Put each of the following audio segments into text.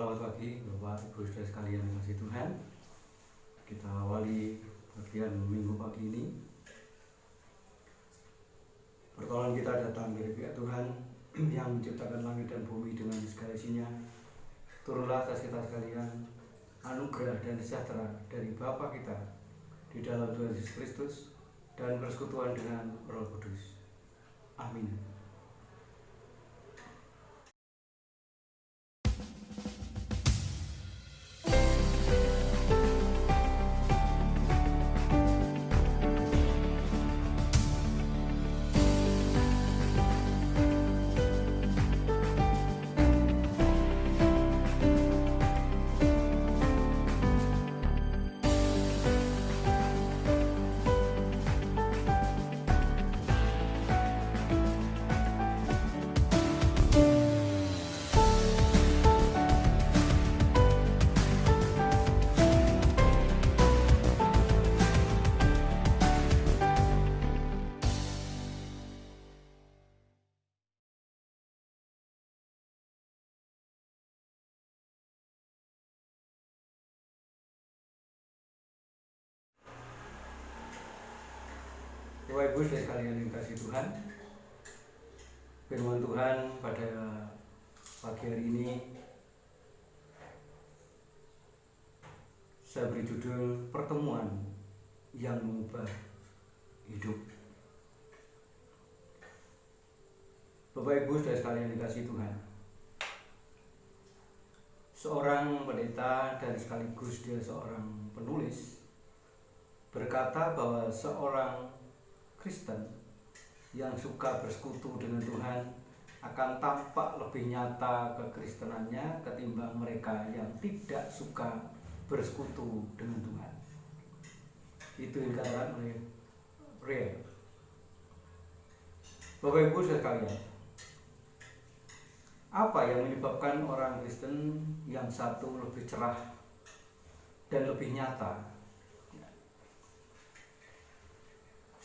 Selamat pagi Bapak Ibu Saudara sekalian yang kasih Tuhan. Kita awali bagian minggu pagi ini. Pertolongan kita datang dari pihak Tuhan yang menciptakan langit dan bumi dengan segala isinya. Turunlah atas kita sekalian anugerah dan sejahtera dari Bapa kita di dalam Tuhan Yesus Kristus dan persekutuan dengan Roh Kudus. Amin. Bapak Ibu sekalian yang kasih Tuhan, firman Tuhan pada pagi hari ini saya beri judul pertemuan yang mengubah hidup. Bapak Ibu sekalian yang dikasih Tuhan, seorang pendeta dan sekaligus dia seorang penulis berkata bahwa seorang Kristen yang suka bersekutu dengan Tuhan akan tampak lebih nyata kekristenannya ketimbang mereka yang tidak suka bersekutu dengan Tuhan. Itu yang dikatakan oleh Ray. Bapak Ibu sekalian, apa yang menyebabkan orang Kristen yang satu lebih cerah dan lebih nyata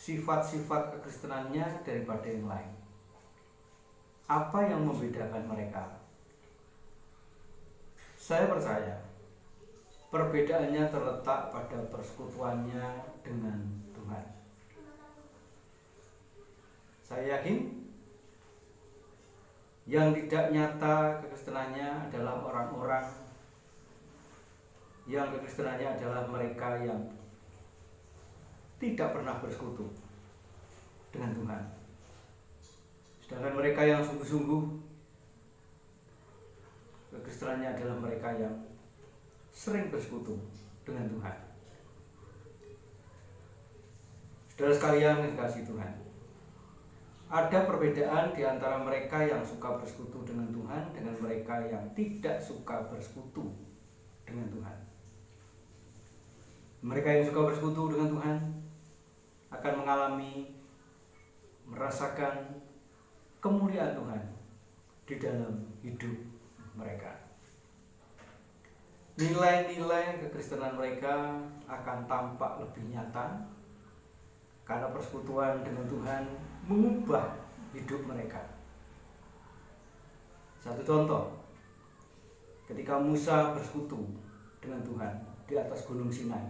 sifat-sifat kekristenannya daripada yang lain? Apa yang membedakan mereka? Saya percaya perbedaannya terletak pada persekutuannya dengan Tuhan. Saya yakin yang tidak nyata kekristenannya adalah orang-orang yang kekristenannya adalah mereka yang tidak pernah bersekutu dengan Tuhan. Sedangkan mereka yang sungguh-sungguh kekristenannya adalah mereka yang sering bersekutu dengan Tuhan. Saudara sekalian yang dikasihi Tuhan, ada perbedaan di antara mereka yang suka bersekutu dengan Tuhan dengan mereka yang tidak suka bersekutu dengan Tuhan. Mereka yang suka bersekutu dengan Tuhan akan merasakan kemuliaan Tuhan di dalam hidup mereka. Nilai-nilai kekristenan mereka akan tampak lebih nyata karena persekutuan dengan Tuhan mengubah hidup mereka. Satu contoh, ketika Musa bersekutu dengan Tuhan di atas Gunung Sinai,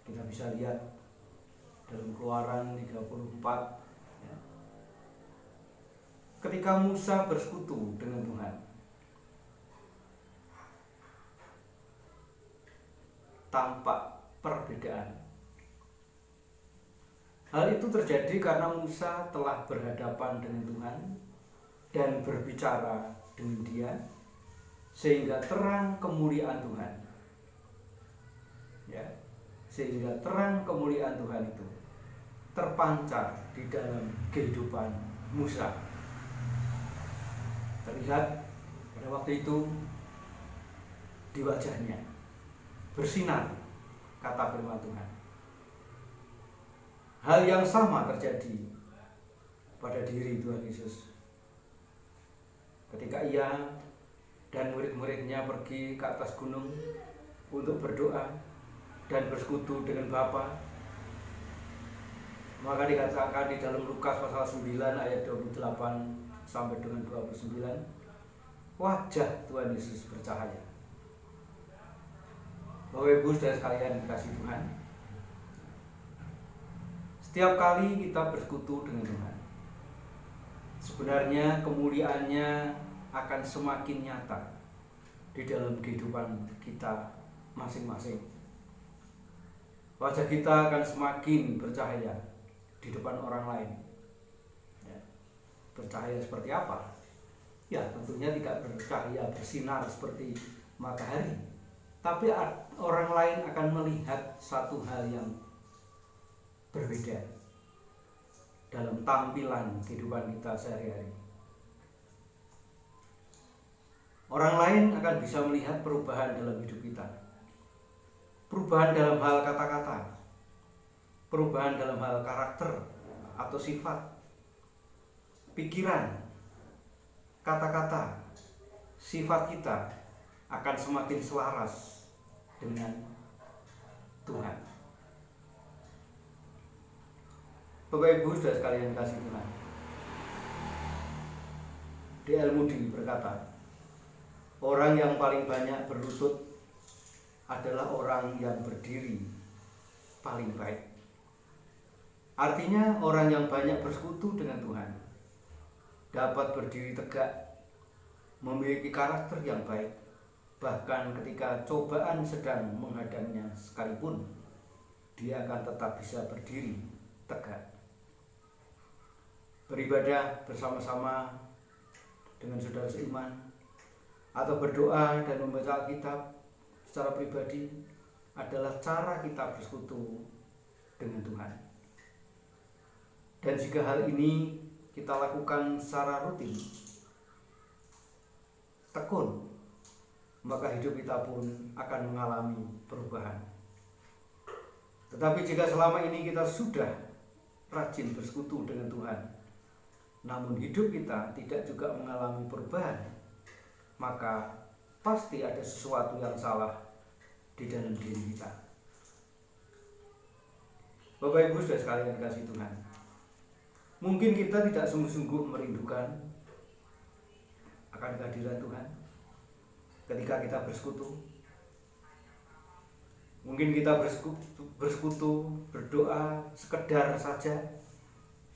kita bisa lihat dalam Keluaran 34 ya. Ketika Musa bersekutu dengan Tuhan, tampak perbedaan. Hal itu terjadi karena Musa telah berhadapan dengan Tuhan dan berbicara dengan Dia, sehingga terang kemuliaan Tuhan, ya, sehingga terang kemuliaan Tuhan itu terpancar di dalam kehidupan Musa. Terlihat pada waktu itu di wajahnya bersinar, kata firman Tuhan. Hal yang sama terjadi pada diri Tuhan Yesus ketika Ia dan murid-muridnya pergi ke atas gunung untuk berdoa dan bersekutu dengan Bapa. Maka dikatakan di dalam Lukas pasal 9 ayat 28 sampai dengan 29, wajah Tuhan Yesus bercahaya. Bapak Ibu saudara sekalian dikasih Tuhan, setiap kali kita bersekutu dengan Tuhan, sebenarnya kemuliaannya akan semakin nyata di dalam kehidupan kita masing-masing. Wajah kita akan semakin bercahaya di depan orang lain. Ya, bercahaya seperti apa? Ya, tentunya tidak bercahaya bersinar seperti matahari, tapi orang lain akan melihat satu hal yang berbeda dalam tampilan kehidupan kita sehari-hari. Orang lain akan bisa melihat perubahan dalam hidup kita, perubahan dalam hal kata-kata, perubahan dalam hal karakter atau sifat, pikiran, kata-kata, sifat kita akan semakin selaras dengan Tuhan. Bapak Ibu saudara sekalian kasih Tuhan, D.L. Moody berkata, orang yang paling banyak berlutut adalah orang yang berdiri paling baik. Artinya orang yang banyak bersekutu dengan Tuhan dapat berdiri tegak, memiliki karakter yang baik, bahkan ketika cobaan sedang menghadangnya sekalipun, dia akan tetap bisa berdiri tegak. Beribadah bersama-sama dengan saudara seiman, atau berdoa dan membaca Alkitab secara pribadi adalah cara kita bersekutu dengan Tuhan. Dan jika hal ini kita lakukan secara rutin, tekun, maka hidup kita pun akan mengalami perubahan. Tetapi jika selama ini kita sudah rajin bersekutu dengan Tuhan, namun hidup kita tidak juga mengalami perubahan, maka pasti ada sesuatu yang salah di dalam diri kita. Bapak Ibu saudara sekalian dikasih Tuhan, mungkin kita tidak sungguh-sungguh merindukan akan kehadiran Tuhan ketika kita bersekutu. Mungkin kita bersekutu, berdoa sekedar saja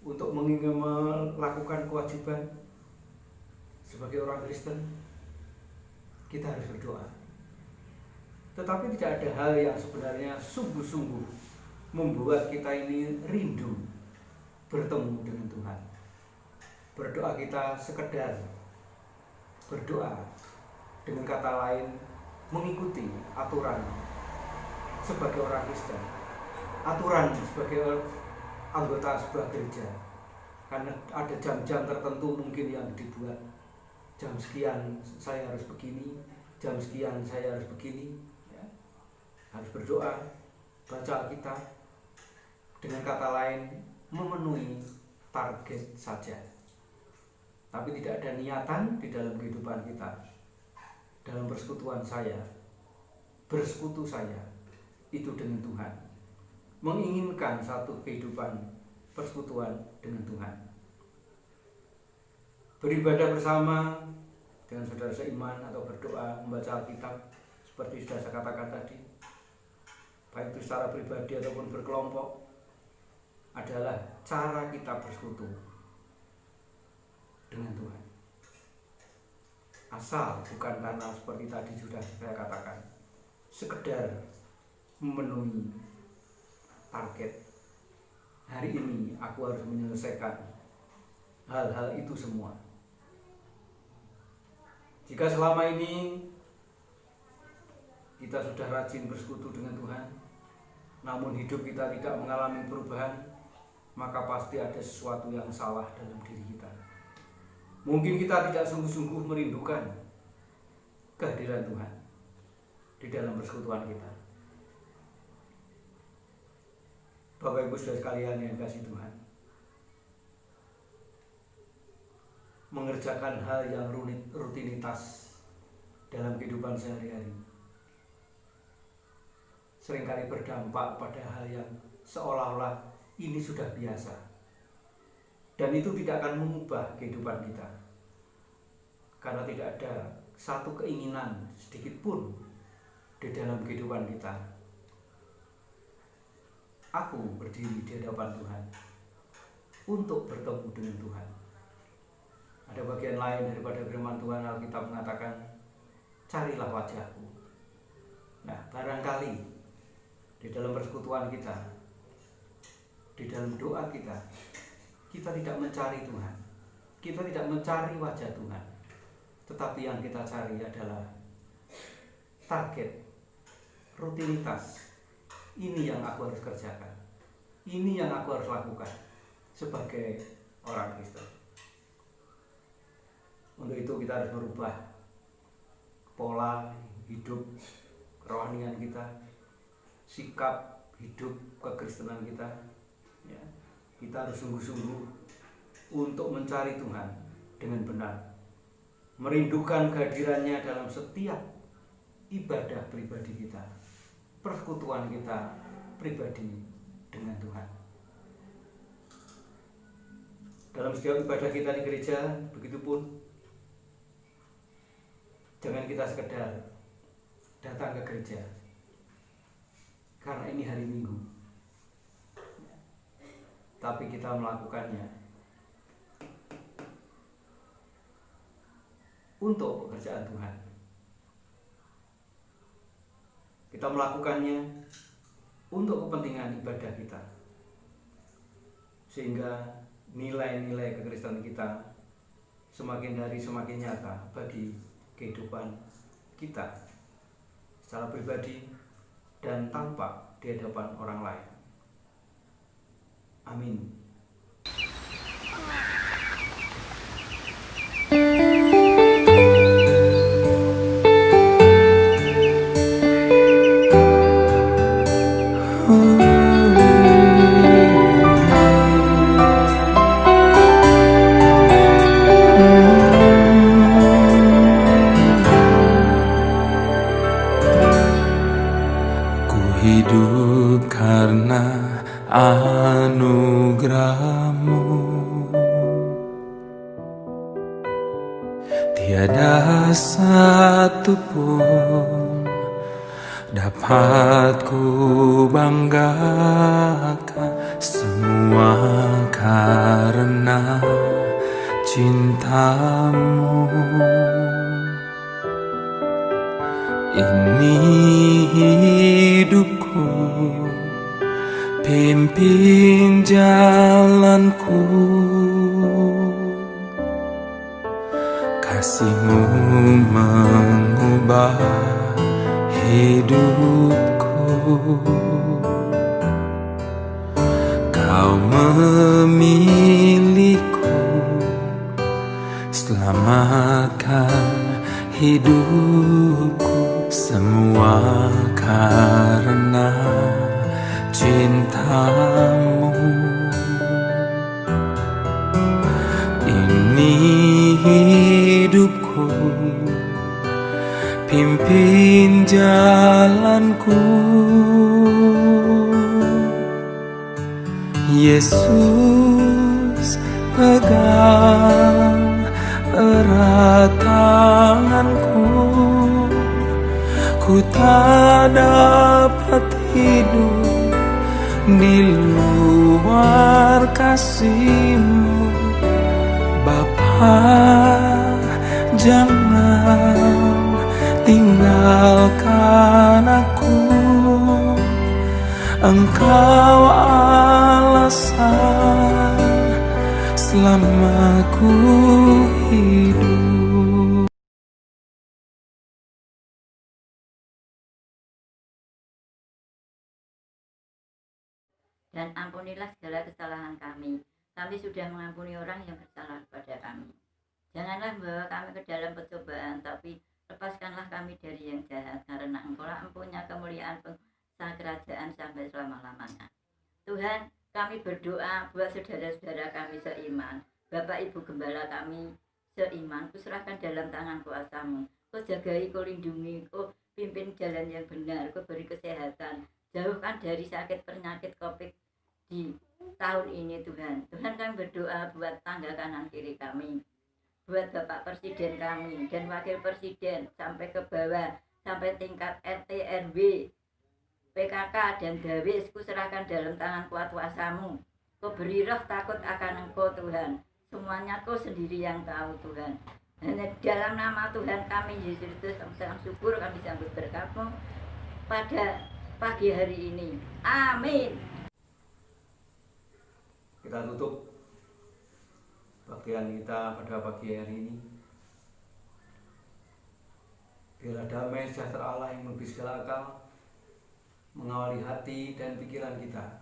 untuk melakukan kewajiban sebagai orang Kristen. Kita harus berdoa, tetapi tidak ada hal yang sebenarnya sungguh-sungguh membuat kita ini rindu bertemu dengan Tuhan. Berdoa kita sekedar berdoa, dengan kata lain mengikuti aturan sebagai orang Kristen, aturan sebagai anggota sebuah gereja, karena ada jam-jam tertentu mungkin yang dibuat. Jam sekian saya harus begini, jam sekian saya harus begini, ya. Harus berdoa, baca Alkitab, dengan kata lain memenuhi target saja, tapi tidak ada niatan di dalam kehidupan kita. Dalam persekutuan saya, bersekutu saya itu dengan Tuhan, menginginkan satu kehidupan persekutuan dengan Tuhan, beribadah bersama dengan saudara seiman atau berdoa, membaca Alkitab seperti sudah saya katakan tadi, baik itu secara pribadi ataupun berkelompok, adalah cara kita bersekutu dengan Tuhan. Asal bukan karena seperti tadi sudah saya katakan, sekedar memenuhi target. Hari ini aku harus menyelesaikan hal-hal itu semua. Jika selama ini kita sudah rajin bersekutu dengan Tuhan, namun hidup kita tidak mengalami perubahan, maka pasti ada sesuatu yang salah dalam diri kita. Mungkin kita tidak sungguh-sungguh merindukan kehadiran Tuhan di dalam persekutuan kita. Bapak Ibu saudara sekalian yang kasih Tuhan, mengerjakan hal yang rutinitas dalam kehidupan sehari-hari seringkali berdampak pada hal yang seolah-olah ini sudah biasa, dan itu tidak akan mengubah kehidupan kita. karena tidak ada satu keinginan sedikit pun di dalam kehidupan kita. Aku berdiri di hadapan Tuhan untuk bertemu dengan Tuhan. Ada bagian lain daripada firman Tuhan. Alkitab mengatakan, carilah wajahku. Nah, barangkali di dalam persekutuan kita, di dalam doa kita, kita tidak mencari Tuhan, kita tidak mencari wajah Tuhan, tetapi yang kita cari adalah target, rutinitas. Ini yang aku harus kerjakan, ini yang aku harus lakukan sebagai orang Kristen. Untuk itu kita harus merubah pola hidup kerohanian kita, sikap hidup kekristenan kita. Ya, kita harus sungguh-sungguh untuk mencari Tuhan dengan benar, merindukan kehadirannya dalam setiap ibadah pribadi kita, persekutuan kita pribadi dengan Tuhan. Dalam setiap ibadah kita di gereja, begitupun, jangan kita sekedar datang ke gereja karena ini hari Minggu, tapi kita melakukannya untuk pekerjaan Tuhan. Kita melakukannya untuk kepentingan ibadah kita, sehingga nilai-nilai kekristenan kita semakin hari semakin nyata bagi kehidupan kita secara pribadi dan tampak di hadapan orang lain. Amin. Hidup karena anugerah-Mu, tiada satu pun dapat ku banggakan, semua karena cinta-Mu. Ini hidupku, pimpin jalanku, kasih-Mu mengubah hidupku. Kau memilihku, selamatkan hidupku, semua karena cinta-Mu. Ini hidupku, pimpin jalanku, Yesus pegang erat tanganku. Ku tak dapat hidup di luar kasih-Mu, Bapa. Jangan tinggalkan aku, Engkau alasan selama ku hidup. Dan ampunilah segala kesalahan kami. Kami sudah mengampuni orang yang bersalah kepada kami. Janganlah membawa kami ke dalam percobaan, tapi lepaskanlah kami dari yang jahat, karena Engkau-lah empunya kemuliaan penguasa kerajaan sampai selama-lamanya. Tuhan, kami berdoa buat saudara-saudara kami seiman, Bapak Ibu Gembala kami seiman, Ku serahkan dalam tangan kuasa-Mu. Kau jagai, Kau lindungi, Kau pimpin jalan yang benar, Kau beri kesehatan, jauhkan dari sakit penyakit COVID di tahun ini Tuhan. Tuhan, kami berdoa buat tangga kanan kiri kami. buat Bapak Presiden kami dan Wakil Presiden sampai ke bawah, sampai tingkat RT RW, PKK dan Dawis, kuserahkan dalam tangan kuat kuasamu. Kau beri roh takut akan Engkau Tuhan. Semuanya Kau sendiri yang tahu Tuhan. Hanya dalam nama Tuhan kami Yesus Kristus, sangat syukur kami sambut berkat-Mu pada pagi hari ini. Amin. Kita tutup bagian kita pada pagi hari ini. Biarlah damai sejahtera Allah yang melebihi segala akal mengawali hati dan pikiran kita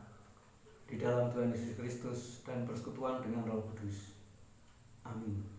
di dalam Tuhan Yesus Kristus dan persekutuan dengan Roh Kudus. Amin.